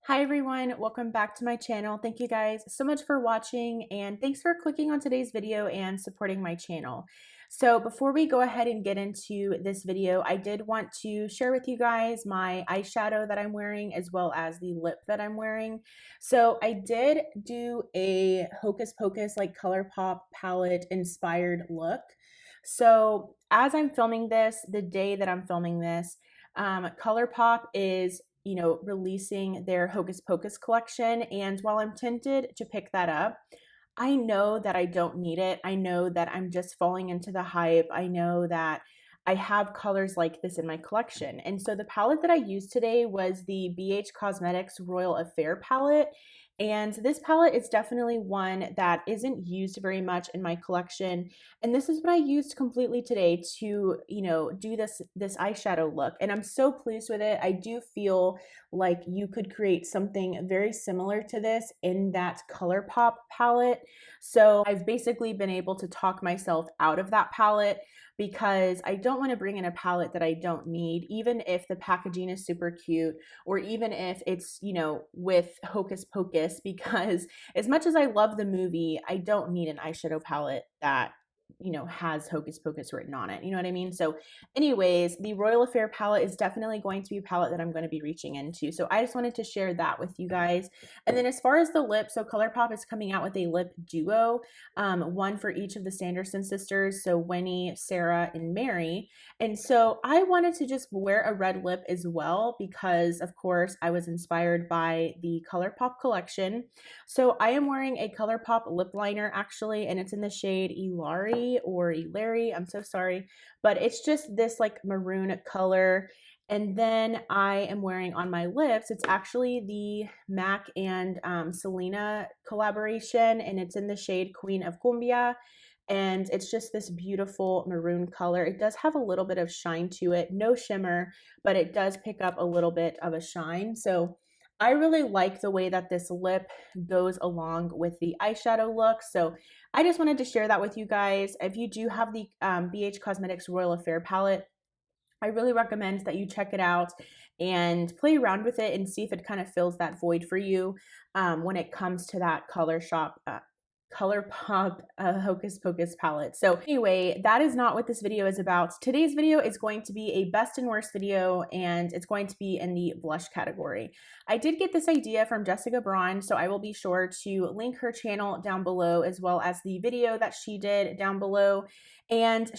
Hi everyone, welcome back to my channel. Thank you guys so much for watching and thanks for clicking on today's video and supporting my channel. So before we go ahead and get into this video, I did want to share with you guys my eyeshadow that I'm wearing as well as the lip that I'm wearing. So I did do a Hocus Pocus like ColourPop palette inspired look. So as I'm filming this, the day that I'm filming this, ColourPop is releasing their Hocus Pocus collection. And while I'm tempted to pick that up, I know that I don't need it. I know that I'm just falling into the hype. I know that I have colors like this in my collection. And so the palette that I used today was the BH Cosmetics Royal Affair palette. And this palette is definitely one that isn't used very much in my collection. And this is what I used completely today to, do this eyeshadow look. And I'm so pleased with it. I do feel like you could create something very similar to this in that ColourPop palette. So I've basically been able to talk myself out of that palette because I don't want to bring in a palette that I don't need, even if the packaging is super cute or even if it's, with Hocus Pocus, because as much as I love the movie, I don't need an eyeshadow palette that has Hocus Pocus written on it. You know what I mean? So anyways, the Royal Affair palette is definitely going to be a palette that I'm going to be reaching into. So I just wanted to share that with you guys. And then as far as the lip, so ColourPop is coming out with a lip duo, one for each of the Sanderson sisters. So Winnie, Sarah, and Mary. And so I wanted to just wear a red lip as well because of course I was inspired by the ColourPop collection. So I am wearing a ColourPop lip liner actually, and it's in the shade Ilari or Ilari. I'm so sorry, but it's just this like maroon color. And then I am wearing on my lips, it's actually the MAC and Selena collaboration, and it's in the shade Queen of Cumbia. And it's just this beautiful maroon color. It does have a little bit of shine to it, no shimmer, but it does pick up a little bit of a shine. So I really like the way that this lip goes along with the eyeshadow look. So I just wanted to share that with you guys. If you do have the BH Cosmetics Royal Affair palette, I really recommend that you check it out and play around with it and see if it kind of fills that void for you when it comes to that ColourPop Hocus Pocus palette. So anyway, that is not what this video is about. Today's video is going to be a best and worst video, and it's going to be in the blush category. I did get this idea from Jessica Braun, so I will be sure to link her channel down below as well as the video that she did down below. And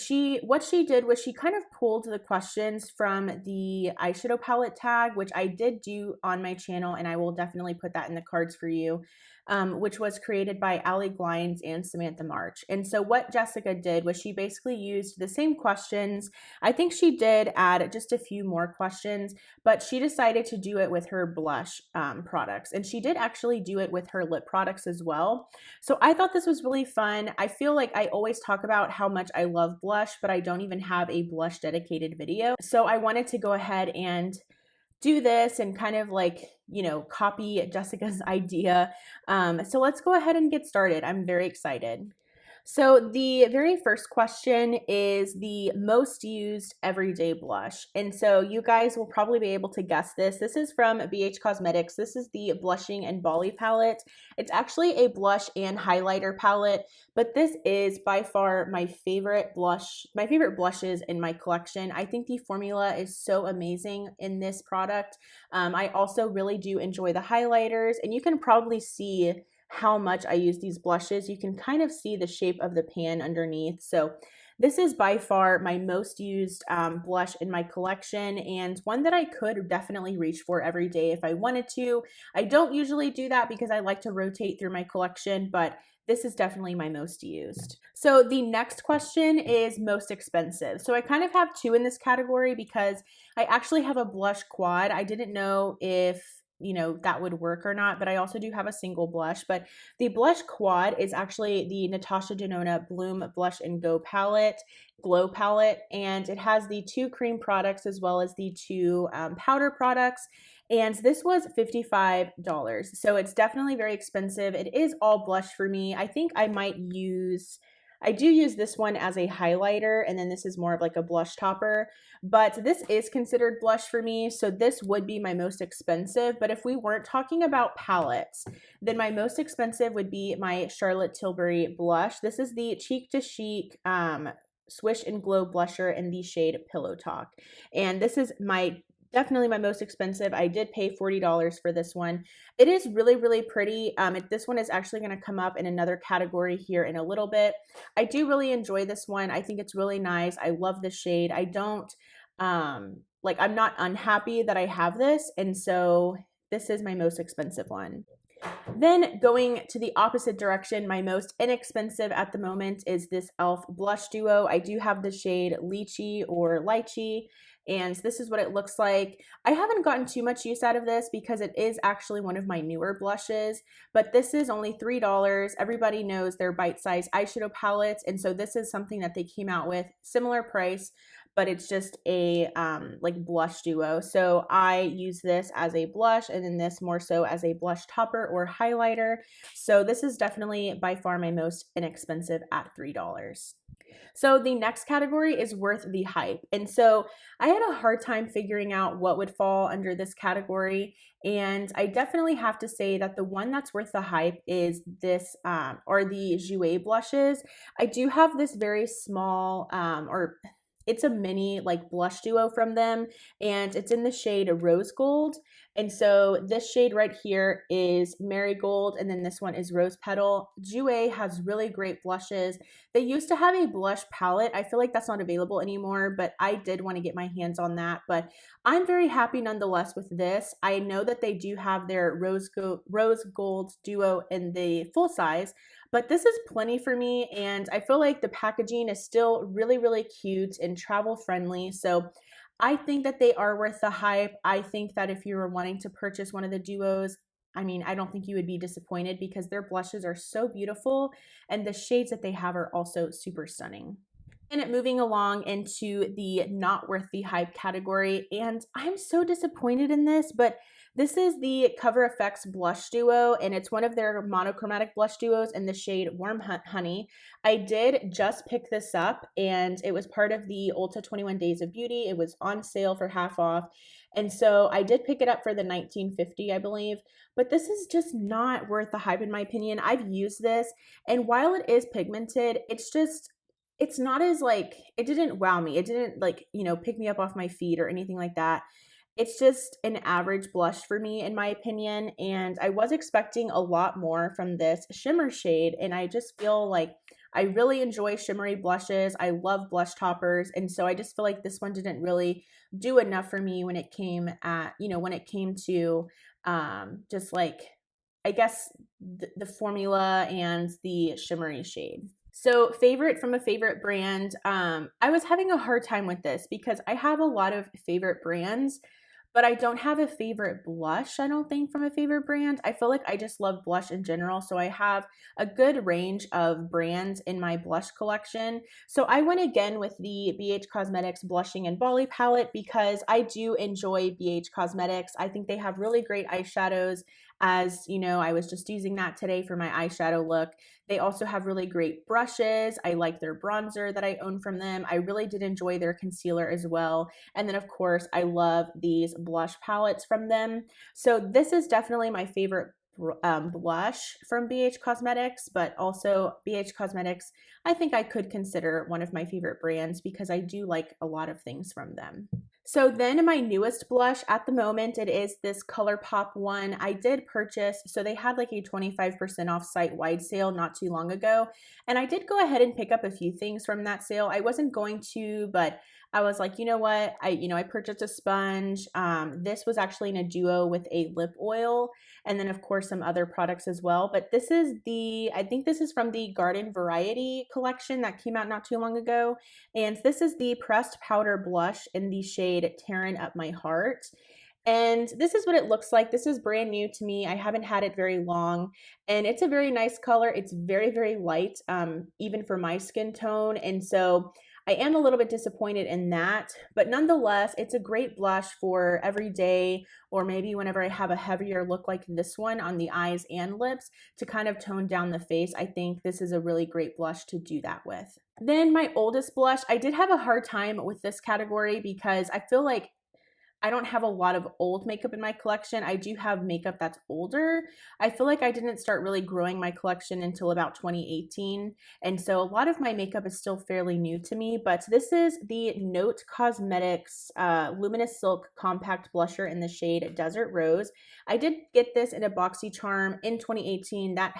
what she did was she kind of pulled the questions from the eyeshadow palette tag, which I did do on my channel, and I will definitely put that in the cards for you, which was created by Allie Glines and Samantha March. And so what Jessica did was she basically used the same questions. I think she did add just a few more questions, but she decided to do it with her blush products. And she did actually do it with her lip products as well. So I thought this was really fun. I feel like I always talk about how much I love blush, but I don't even have a blush dedicated video. So I wanted to go ahead and do this and kind of like, copy Jessica's idea. So let's go ahead and get started. I'm very excited. So the very first question is the most used everyday blush. And so you guys will probably be able to guess this. This is from BH Cosmetics. This is the Blushing and Bali palette. It's actually a blush and highlighter palette, but this is by far my favorite blushes in my collection. I think the formula is so amazing in this product. I also really do enjoy the highlighters, and you can probably see how much I use these blushes. You can kind of see the shape of the pan underneath. So this is by far my most used blush in my collection, and one that I could definitely reach for every day if I wanted to. I don't usually do that because I like to rotate through my collection, but this is definitely my most used. So the next question is most expensive. So I kind of have two in this category because I actually have a blush quad. I didn't know if that would work or not, but I also do have a single blush. But the blush quad is actually the Natasha Denona Bloom Blush and Go palette, Glow palette, and it has the two cream products as well as the two powder products. And this was $55. So it's definitely very expensive. It is all blush for me. I think I might use I do use this one as a highlighter, and then this is more of like a blush topper, but this is considered blush for me, so this would be my most expensive. But if we weren't talking about palettes, then my most expensive would be my Charlotte Tilbury blush. This is the Cheek to Chic Swish and Glow blusher in the shade Pillow Talk. And this is definitely my most expensive. I did pay $40 for this one. It is really, really pretty. This one is actually going to come up in another category here in a little bit. I do really enjoy this one. I think it's really nice. I love the shade. I don't, I'm not unhappy that I have this. And so this is my most expensive one. Then going to the opposite direction, my most inexpensive at the moment is this e.l.f. blush duo. I do have the shade Lychee or Lychee, and this is what it looks like. I haven't gotten too much use out of this because it is actually one of my newer blushes, but this is only $3. Everybody knows they're bite-sized eyeshadow palettes, and so this is something that they came out with, similar price, but it's just a like blush duo. So I use this as a blush, and then this more so as a blush topper or highlighter. So this is definitely by far my most inexpensive at $3. So the next category is worth the hype. And so I had a hard time figuring out what would fall under this category. And I definitely have to say that the one that's worth the hype is this, or the Jouer blushes. I do have this very small, it's a mini like blush duo from them, and it's in the shade Rose Gold. And so this shade right here is Marigold, and then this one is Rose Petal. Jouer has really great blushes. They used to have a blush palette. I feel like that's not available anymore, but I did want to get my hands on that. But I'm very happy nonetheless with this. I know that they do have their Rose Gold duo in the full size, but this is plenty for me, and I feel like the packaging is still really, really cute and travel friendly. So I think that they are worth the hype. I think that if you were wanting to purchase one of the duos, I mean, I don't think you would be disappointed because their blushes are so beautiful, and the shades that they have are also super stunning. And moving along into the not worth the hype category, and I'm so disappointed in this, but this is the Cover FX blush duo, and it's one of their monochromatic blush duos in the shade Warm Honey. I did just pick this up, and it was part of the Ulta 21 Days of Beauty. It was on sale for half off, and so I did pick it up for the $19.50, I believe. But this is just not worth the hype in my opinion. I've used this, and while it is pigmented, it's not as like, it didn't wow me. It didn't like, pick me up off my feet or anything like that. It's just an average blush for me, in my opinion, and I was expecting a lot more from this shimmer shade, and I just feel like I really enjoy shimmery blushes. I love blush toppers, and so I just feel like this one didn't really do enough for me when it came to just like, I guess, the formula and the shimmery shade. So favorite from a favorite brand, I was having a hard time with this because I have a lot of favorite brands, but I don't have a favorite blush, I don't think, from a favorite brand. I feel like I just love blush in general, so I have a good range of brands in my blush collection. So I went again with the BH Cosmetics Blushing and Bali palette because I do enjoy BH Cosmetics. I think they have really great eyeshadows. As you know, I was just using that today for my eyeshadow look. They also have really great brushes. I like their bronzer that I own from them. I really did enjoy their concealer as well. And then of course, I love these blush palettes from them. So this is definitely my favorite blush from BH Cosmetics, but also BH Cosmetics, I think I could consider one of my favorite brands because I do like a lot of things from them. So then my newest blush at the moment, it is this ColourPop one. I did purchase, so they had like a 25% off site-wide sale not too long ago, and I did go ahead and pick up a few things from that sale. I wasn't going to, but I was like, you know what, I purchased a sponge. This was actually in a duo with a lip oil, and then of course some other products as well. But this is I think this is from the Garden Variety collection that came out not too long ago. And this is the pressed powder blush in the shade Tearing Up My Heart. And this is what it looks like. This is brand new to me. I haven't had it very long, and it's a very nice color. It's very, very light, even for my skin tone. And so I am a little bit disappointed in that, but nonetheless, it's a great blush for every day, or maybe whenever I have a heavier look like this one on the eyes and lips to kind of tone down the face. I think this is a really great blush to do that with. Then my oldest blush, I did have a hard time with this category because I feel like I don't have a lot of old makeup in my collection. I do have makeup that's older. I feel like I didn't start really growing my collection until about 2018. And so a lot of my makeup is still fairly new to me, but this is the Note Cosmetics Luminous Silk Compact Blusher in the shade Desert Rose. I did get this in a BoxyCharm in 2018. That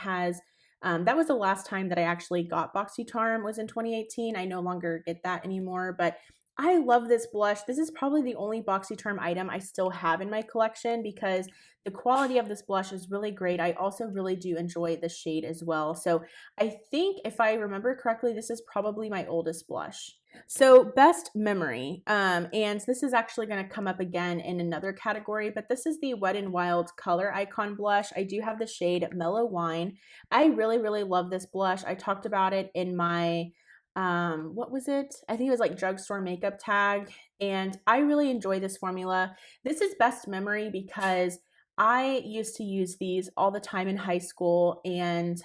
was the last time that I actually got BoxyCharm was in 2018. I no longer get that anymore, but I love this blush. This is probably the only BoxyCharm item I still have in my collection because the quality of this blush is really great. I also really do enjoy the shade as well. So I think if I remember correctly, this is probably my oldest blush. So best memory, and this is actually going to come up again in another category, but this is the Wet n Wild Color Icon blush. I do have the shade Mellow Wine. I really, really love this blush. I talked about it in my what was it? I think it was like drugstore makeup tag, and I really enjoy this formula. This is best memory because I used to use these all the time in high school, and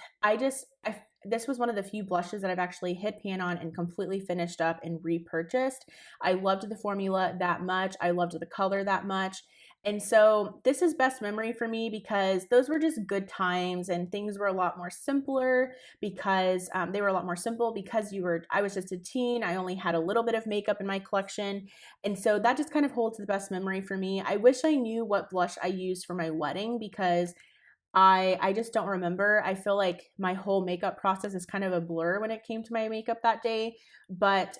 this was one of the few blushes that I've actually hit pan on and completely finished up and repurchased. I loved the formula that much. I loved the color that much. And so this is best memory for me because those were just good times and things were a lot more simpler because they were a lot more simple because I was just a teen. I only had a little bit of makeup in my collection. And so that just kind of holds the best memory for me. I wish I knew what blush I used for my wedding because I just don't remember. I feel like my whole makeup process is kind of a blur when it came to my makeup that day, but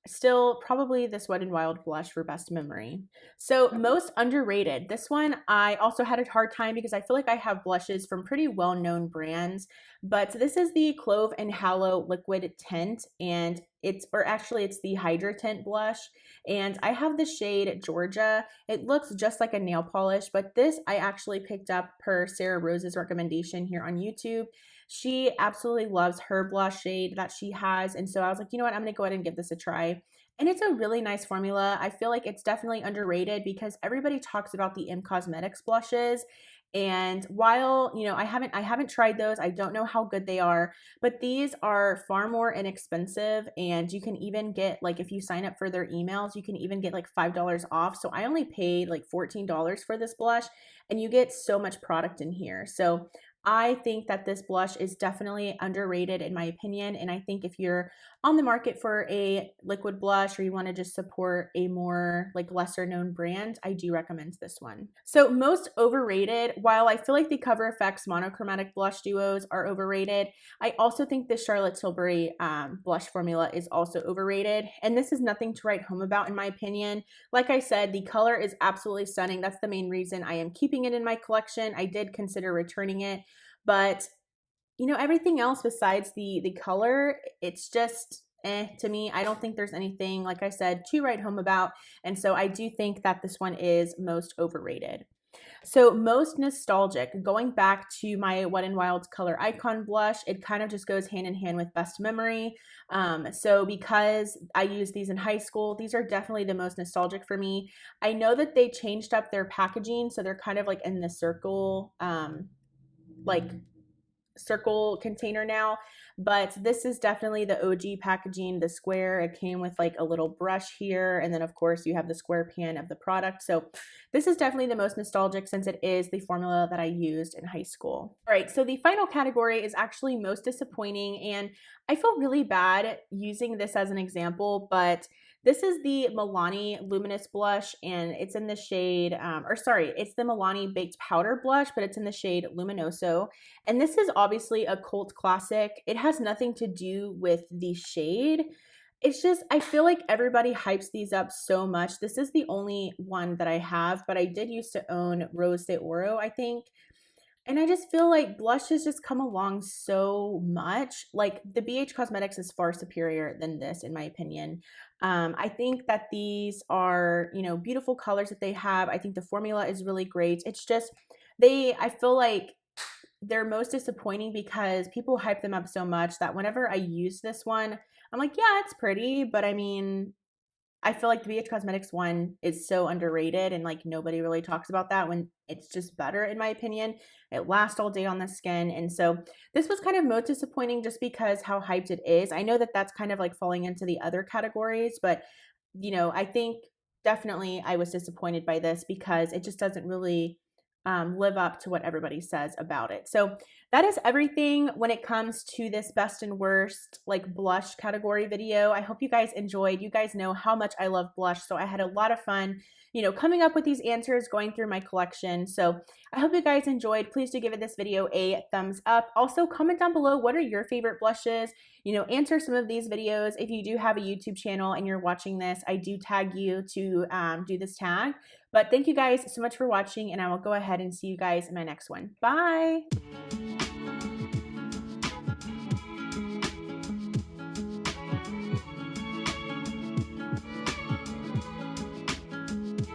still probably this Wet n Wild blush for best memory. So most underrated. This one I also had a hard time because I feel like I have blushes from pretty well-known brands, but this is the Clove and Hallow Liquid Tint, and it's the Hydra Tint blush, and I have the shade Georgia. It looks just like a nail polish, but this I actually picked up per Sarah Rose's recommendation here on YouTube. She absolutely loves her blush shade that she has, and so I was like, you know what, I'm gonna go ahead and give this a try. And it's a really nice formula. I feel like it's definitely underrated because everybody talks about the M Cosmetics blushes. And while, I haven't tried those, I don't know how good they are, but these are far more inexpensive, and you can even get, like, if you sign up for their emails, you can even get like $5 off. So I only paid like $14 for this blush, and you get so much product in here. So I think that this blush is definitely underrated in my opinion, and I think if you're on the market for a liquid blush or you want to just support a more like lesser known brand, I do recommend this one. So most overrated, while I feel like the Cover FX monochromatic blush duos are overrated, I also think the Charlotte Tilbury blush formula is also overrated, and this is nothing to write home about in my opinion. Like I said, the color is absolutely stunning. That's the main reason I am keeping it in my collection. I did consider returning it, but everything else besides the color, it's just to me. I don't think there's anything, like I said, to write home about, and so I do think that this one is most overrated. So most nostalgic, going back to my Wet n Wild Color Icon blush, it kind of just goes hand in hand with best memory. So because I used these in high school, these are definitely the most nostalgic for me. I know that they changed up their packaging, so they're kind of like in the like circle container now, but this is definitely the OG packaging, the square. It came with like a little brush here, and then of course you have the square pan of the product. So this is definitely the most nostalgic since it is the formula that I used in high school. All right, so the final category is actually most disappointing, and I feel really bad using this as an example, but this is the Milani Luminous Blush, and it's in the shade, it's the Milani Baked Powder Blush, but it's in the shade Luminoso. And this is obviously a cult classic. It has nothing to do with the shade. It's just, I feel like everybody hypes these up so much. This is the only one that I have, but I did used to own Rose de Oro, I think. And I just feel like blush has just come along so much. Like the BH Cosmetics is far superior than this, in my opinion. I think that these are, beautiful colors that they have. I think the formula is really great. It's just, I feel like they're most disappointing because people hype them up so much that whenever I use this one, I'm like, yeah, it's pretty, but I mean, I feel like the BH Cosmetics one is so underrated and like nobody really talks about that when it's just better in my opinion. It lasts all day on the skin. And so this was kind of most disappointing just because how hyped it is. I know that that's kind of like falling into the other categories, but I think definitely I was disappointed by this because it just doesn't really live up to what everybody says about it. So that is everything when it comes to this best and worst like blush category video. I hope you guys enjoyed. You guys know how much I love blush, so I had a lot of fun, coming up with these answers, going through my collection. So I hope you guys enjoyed. Please do give this video a thumbs up. Also, comment down below, what are your favorite blushes? Answer some of these videos. If you do have a YouTube channel and you're watching this, I do tag you to do this tag. But thank you guys so much for watching, and I will go ahead and see you guys in my next one. Bye!